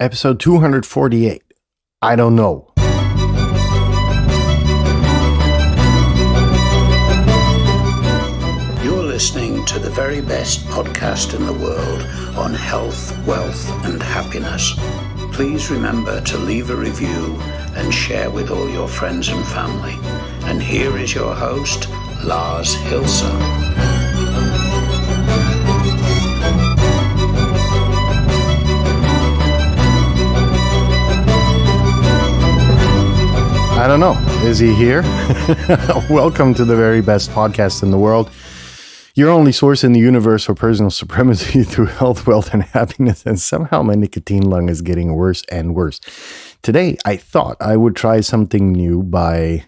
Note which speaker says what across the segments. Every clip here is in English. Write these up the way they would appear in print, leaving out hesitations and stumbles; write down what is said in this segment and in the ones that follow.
Speaker 1: Episode 248. I don't know.
Speaker 2: You're listening to the very best podcast in the world on health, wealth, and happiness. Please remember to leave a review and share with all your friends and family. And here is your host, Lars Hilser.
Speaker 1: I don't know. Is he here? Welcome to the very best podcast in the world. Your only source in the universe for personal supremacy through health, wealth, and happiness. And somehow my nicotine lung is getting worse and worse. Today, I thought I would try something new by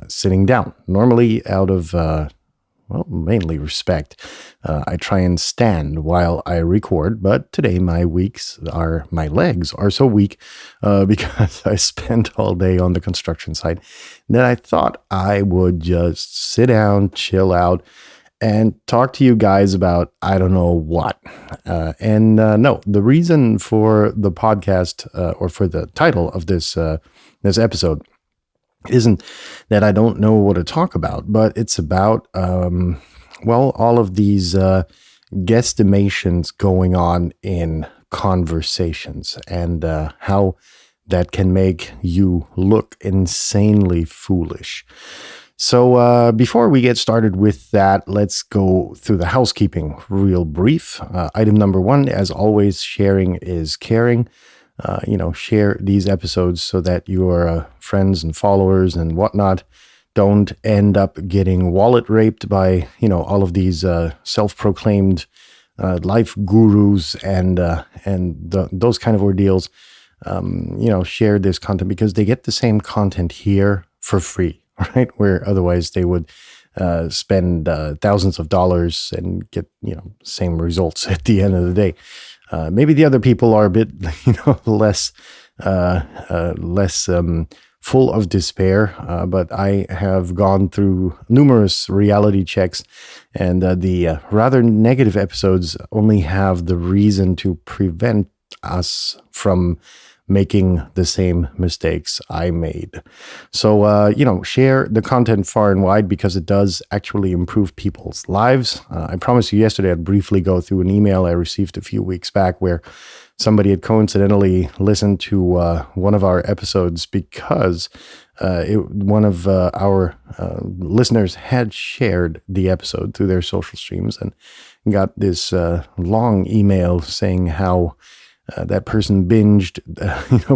Speaker 1: sitting down. Normally out of, mainly respect, I try and stand while I record. But today my legs are so weak because I spent all day on the construction site that I thought I would just sit down, chill out, and talk to you guys about I don't know what. No, the reason for the podcast or for the title of this episode isn't that I don't know what to talk about, but it's about, all of these guesstimations going on in conversations and how that can make you look insanely foolish. So before we get started with that, let's go through the housekeeping real brief. Item number 1, as always, sharing is caring. Share these episodes so that your friends and followers and whatnot don't end up getting wallet raped by, all of these self-proclaimed life gurus and those kind of ordeals. Share this content because they get the same content here for free, right? Where otherwise they would spend thousands of dollars and get, same results at the end of the day. Maybe the other people are a bit, less full of despair. But I have gone through numerous reality checks, and the rather negative episodes only have the reason to prevent us from making the same mistakes I made. So, share the content far and wide because it does actually improve people's lives. I promised you yesterday I'd briefly go through an email I received a few weeks back where somebody had coincidentally listened to one of our episodes because one of our listeners had shared the episode through their social streams and got this long email saying how that person binged,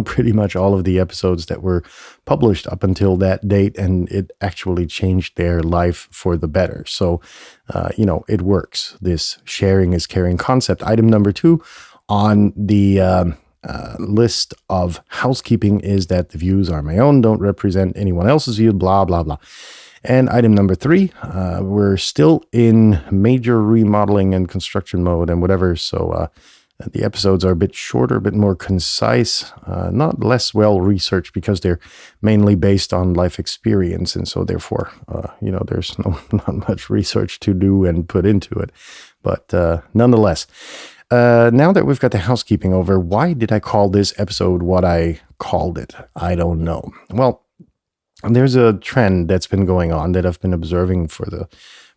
Speaker 1: pretty much all of the episodes that were published up until that date, and it actually changed their life for the better. So, it works. This sharing is caring concept. Item number 2 on the list of housekeeping is that the views are my own, don't represent anyone else's view, blah, blah, blah. And item number 3, we're still in major remodeling and construction mode and whatever. So, the episodes are a bit shorter, a bit more concise, not less well researched because they're mainly based on life experience. And so therefore, there's not much research to do and put into it. But nonetheless, now that we've got the housekeeping over, why did I call this episode what I called it? I don't know. Well, there's a trend that's been going on that I've been observing for the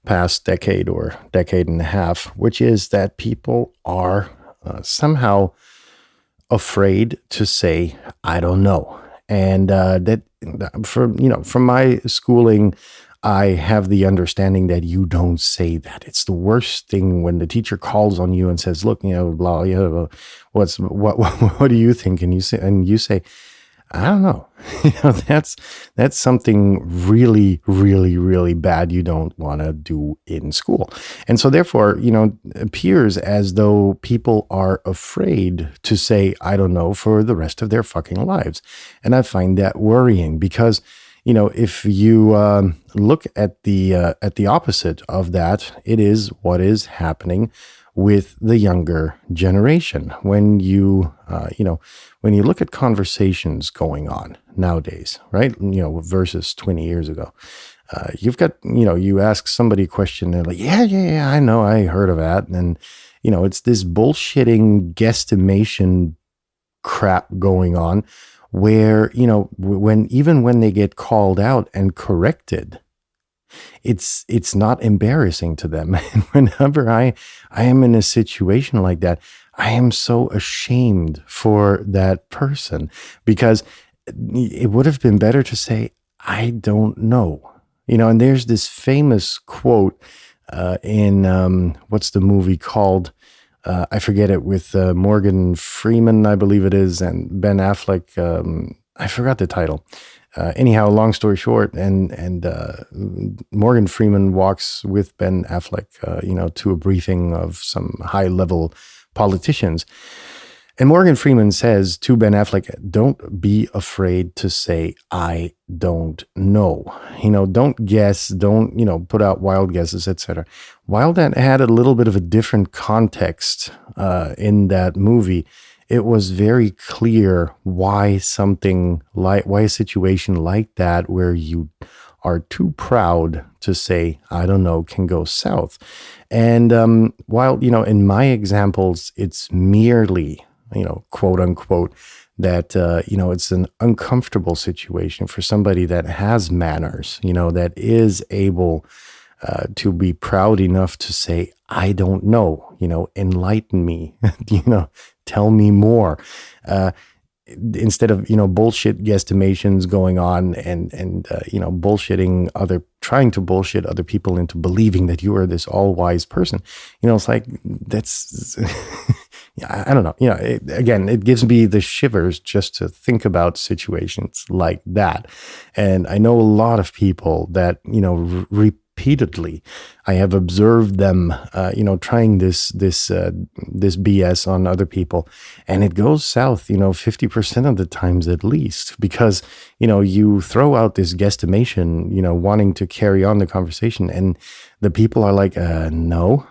Speaker 1: past decade or decade and a half, which is that people are somehow afraid to say, I don't know. And from my schooling, I have the understanding that you don't say that. It's the worst thing when the teacher calls on you and says, look, blah, what do you think? And you say, I don't know. That's something really, really, really bad you don't want to do in school. And so therefore, it appears as though people are afraid to say, I don't know, for the rest of their fucking lives. And I find that worrying because, if you look at the opposite of that, it is what is happening with the younger generation. When you look at conversations going on nowadays, right? Versus 20 years ago, you've got, you ask somebody a question, they're like, yeah, I know, I heard of that. And, it's this bullshitting guesstimation crap going on where, when they get called out and corrected, it's not embarrassing to them. And whenever I am in a situation like that, I am so ashamed for that person, because it would have been better to say, I don't know. And there's this famous quote in what's the movie called? I forget it, with Morgan Freeman, I believe it is, and Ben Affleck. I forgot the title. Anyhow, long story short, and Morgan Freeman walks with Ben Affleck, to a briefing of some high-level politicians. And Morgan Freeman says to Ben Affleck, don't be afraid to say, I don't know. Don't guess, don't, put out wild guesses, etc. While that had a little bit of a different context in that movie, it was very clear why a situation like that, where you are too proud to say, I don't know, can go south. And while, in my examples, it's merely, quote unquote, that, it's an uncomfortable situation for somebody that has manners, that is able to be proud enough to say, I don't know, enlighten me, tell me more. Instead of, bullshit guesstimations going on and trying to bullshit other people into believing that you are this all-wise person. It's like, that's, I don't know. It gives me the shivers just to think about situations like that. And I know a lot of people that, repeatedly, I have observed them, trying this BS on other people, and it goes south, 50% of the times at least, because, you throw out this guesstimation, wanting to carry on the conversation, and the people are like, no,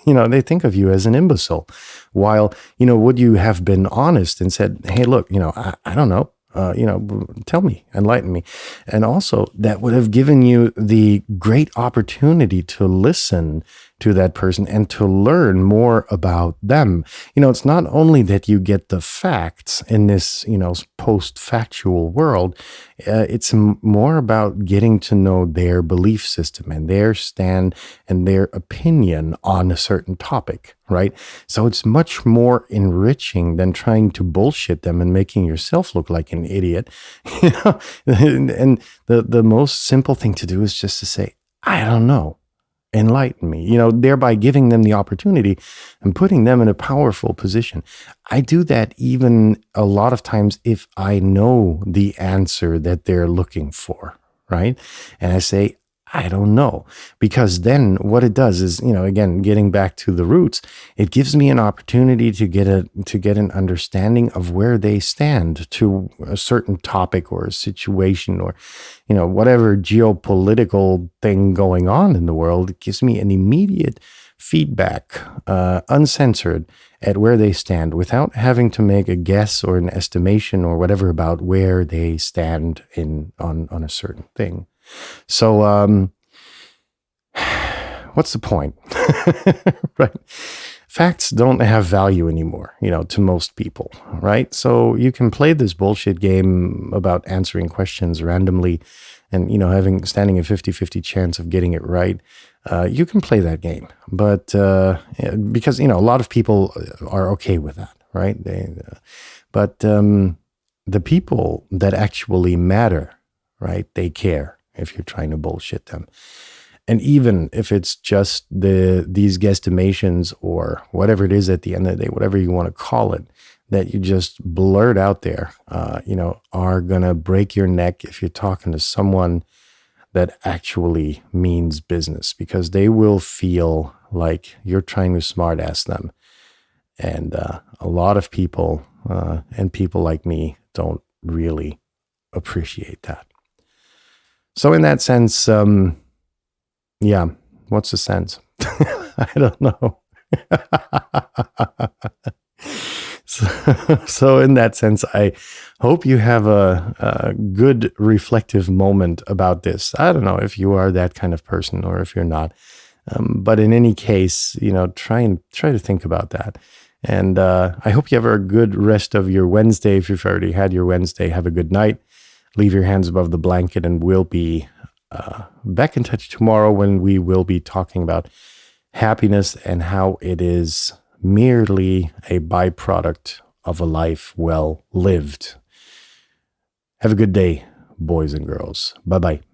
Speaker 1: they think of you as an imbecile, while, would you have been honest and said, hey, look, I don't know. Tell me, enlighten me. And also, that would have given you the great opportunity to listen to that person and to learn more about them. It's not only that you get the facts in this, post-factual world, it's more about getting to know their belief system and their stand and their opinion on a certain topic, right? So it's much more enriching than trying to bullshit them and making yourself look like an idiot. And the most simple thing to do is just to say, I don't know. Enlighten me, thereby giving them the opportunity and putting them in a powerful position. I do that even a lot of times if I know the answer that they're looking for, right? And I say, I don't know, because then what it does is, again, getting back to the roots, it gives me an opportunity to get an understanding of where they stand to a certain topic or a situation or, whatever geopolitical thing going on in the world. It gives me an immediate feedback, uncensored, at where they stand without having to make a guess or an estimation or whatever about where they stand on a certain thing. So, what's the point? Right? Facts don't have value anymore, to most people, right? So you can play this bullshit game about answering questions randomly and, standing a 50-50 chance of getting it right. You can play that game, but because, a lot of people are okay with that, right? But the people that actually matter, right? They care if you're trying to bullshit them. And even if it's just these guesstimations or whatever it is at the end of the day, whatever you want to call it, that you just blurt out there, are going to break your neck if you're talking to someone that actually means business, because they will feel like you're trying to smart ass them. And a lot of people, and people like me, don't really appreciate that. So in that sense, yeah, what's the sense? I don't know. So in that sense, I hope you have a good reflective moment about this. I don't know if you are that kind of person or if you're not. But in any case, try to think about that. And I hope you have a good rest of your Wednesday. If you've already had your Wednesday, have a good night. Leave your hands above the blanket, and we'll be back in touch tomorrow when we will be talking about happiness and how it is merely a byproduct of a life well lived. Have a good day, boys and girls. Bye-bye.